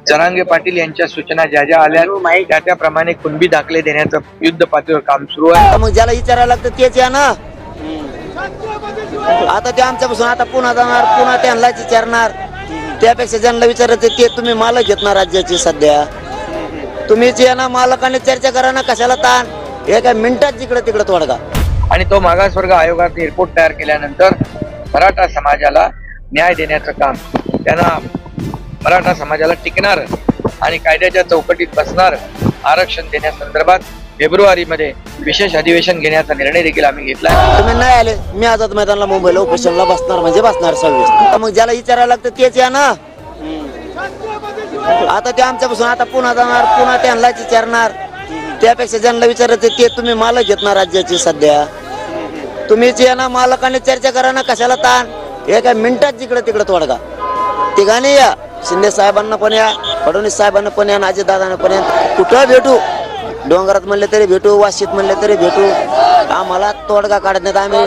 जरांगे पाटील यांच्या सूचना ज्या ज्या आल्या त्याप्रमाणे कुणबी दाखले देण्याचं युद्ध पातळीवर काम सुरू आहे। मग ज्याला विचारायला लागतं तेच या ना। आता ते आमच्यापासून आता पुन्हा जाणार, पुन्हा त्यांनाच विचारणार। त्यापेक्षा ज्यांना विचारायचं ते तुम्ही मालक घेत ना राज्याची सध्या, तुम्हीच या ना, मालकाने चर्चा करा ना, कशाला ताण। एका मिनिटात जिकडे तिकडे तोडगा। आणि तो मागासवर्ग आयोगाने रिपोर्ट तयार केल्यानंतर मराठा समाजाला न्याय देण्याचं काम, त्यांना मराठा समाजाला टिकणार आणि कायद्याच्या चौकटीत बसणार आरक्षण देण्यासंदर्भात फेब्रुवारीमध्ये विशेष अधिवेशन घेण्याचा निर्णय देखील आम्ही घेतला। तुम्ही नाही आले, मी आझाद मैदानाला मुंबईला उपोषणाला बसणार म्हणजे बसणार 26। मग ज्याला विचारायला लागतं तेच या ना। आता ते आमच्यापासून आता पुन्हा जाणार, पुन्हा त्यांनाच विचारणार। त्यापेक्षा ज्यांना विचारायचं ते तुम्ही मालक घेत ना राज्याची सध्या, तुम्हीच या ना, मालकाने चर्चा करा ना, कशाला ताण। एका मिनिटात जिकडे तिकडे तोडगा। तिघांनी या, शिंदे साहेबांना पण या, फडणवीस साहेबांना पण या, अजितदादांना पण या। कुठं भेटू, डोंगरात म्हणले तरी भेटू, वाशीत म्हणले तरी भेटू। आम्हाला तोडगा काढण्यात आम्ही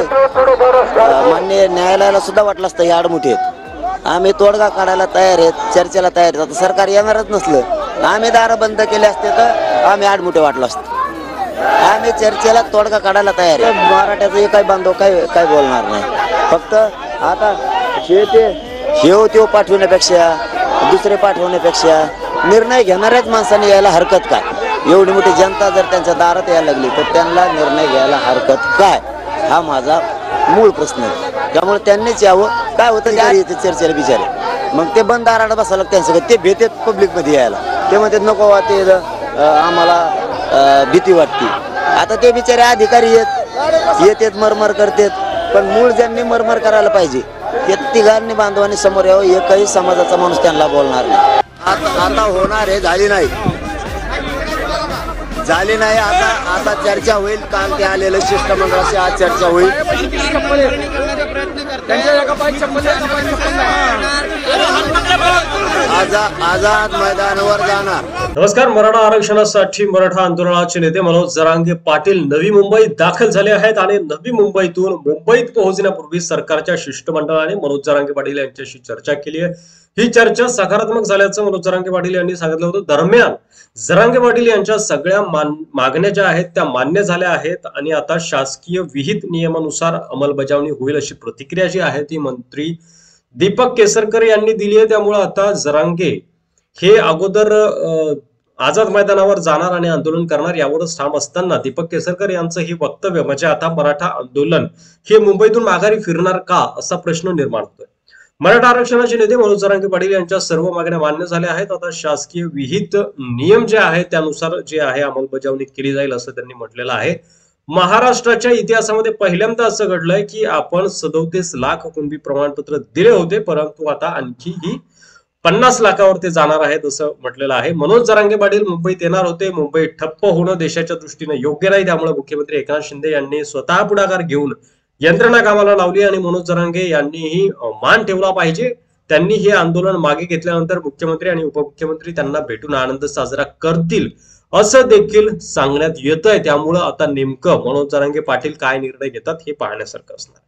मान्य न्यायालयाला सुद्धा वाटलं असतं हे आडमुठे आहेत। आम्ही तोडगा काढायला तयार आहेत, चर्चेला तयार आहेत। आता सरकार येणारच नसलं, आम्ही दार बंद केले असते तर आम्ही आडमुठे वाटलो असतो। आम्ही चर्चेला तोडगा काढायला तयार आहे। मराठ्याचं काही बांधव काय बोलणार नाही। फक्त आता हे पाठवण्यापेक्षा, दुसरे पाठवण्यापेक्षा निर्णय घेणाऱ्याच माणसाने यायला हरकत काय। एवढी मोठी जनता जर त्यांच्या दारात यायला लागली तर त्यांना निर्णय घ्यायला हरकत काय, हा माझा मूळ प्रश्न आहे। त्यामुळे त्यांनीच यावं। काय होतं ते चर्चेला बिचारे, मग ते बंद दारात बसायला त्यांचं ते भेटत पब्लिक मध्ये यायला, ते म्हणतात नको ते आम्हाला भीती वाटते। आता ते बिचारे अधिकारी येतात मरमर करतात, पण मूळ ज्यांनी मरमर करायला पाहिजे ते तिघांनी बांधवांनी समोर यावं। एकही समाजाचा माणूस त्यांना बोलणार नाही। आता होणार आहे, झाली नाही। आता चर्चा होईल। काल ते आलेलं शिष्टमंडळाशी आज चर्चा होईल। आझाद मैदानावर जाणार। नमस्कार, मराठा आरक्षणासाठी मराठा आंदोलनाचे नेते मनोज जरांगे पाटील नवी मुंबईत दाखल झाले आहेत आणि नवी मुंबईतून मुंबईत पोहोचण्यापूर्वी सरकारच्या शिष्टमंडळाने मनोज जरांगे पाटील यांच्याशी चर्चा केली आहे। ही चर्चा सकारात्मक झाल्याचं मनोज जरांगे पाटील यांनी सांगितलं होतं। दरम्यान जरांगे पाटील यांच्या सगळ्या मागण्या ज्या आहेत त्या मान्य झाल्या आहेत आणि आता शासकीय विहित नियमानुसार अंमलबजावणी होईल अशी प्रतिक्रिया जी आहे ती मंत्री दीपक केसरकर यांनी दिली आहे। त्यामुळे आता जरांगे हे अगोदर आझाद मैदानावर जाणार आणि आंदोलन करणार यावरच ठाम असताना दीपक केसरकर यांचं हे वक्तव्य म्हणजे आता मराठा आंदोलन हे मुंबईतून माघारी फिरणार का असा प्रश्न निर्माण होतोय। मराठा आरक्षणाचे नेते मनोज जरांगे पाटील यांच्या सर्व मागण्या मान्य झाल्या आहेत। आता शासकीय विहित नियम जे आहे त्यानुसार जे आहे अंमलबजावणी केली जाईल असं त्यांनी म्हटलेलं आहे। महाराष्ट्राच्या इतिहासामध्ये पहिल्यांदा असं घडलंय की आपण 37 लाख कुणबी प्रमाणपत्र दिले होते, परंतु आता आणखी ही 50 लाखावर ते जाणार आहेत असं म्हटलेलं आहे। मनोज जरांगे पाटील मुंबईत येणार होते। मुंबई ठप्प होणं देशाच्या दृष्टीने योग्य नाही, त्यामुळे मुख्यमंत्री एकनाथ शिंदे यांनी स्वतः पुढाकार घेऊन यंत्रणा कामाला लावली आणि मनोज जरांगे यांनीही मान ठेवला पाहिजे। त्यांनी हे आंदोलन मागे घेतल्यानंतर मुख्यमंत्री आणि उपमुख्यमंत्री त्यांना भेटून आनंद साजरा करतील असं देखील सांगण्यात येत आहे। त्यामुळे आता नेमकं मनोज जरांगे पाटील काय निर्णय घेतात हे पाहण्यासारखं असणार।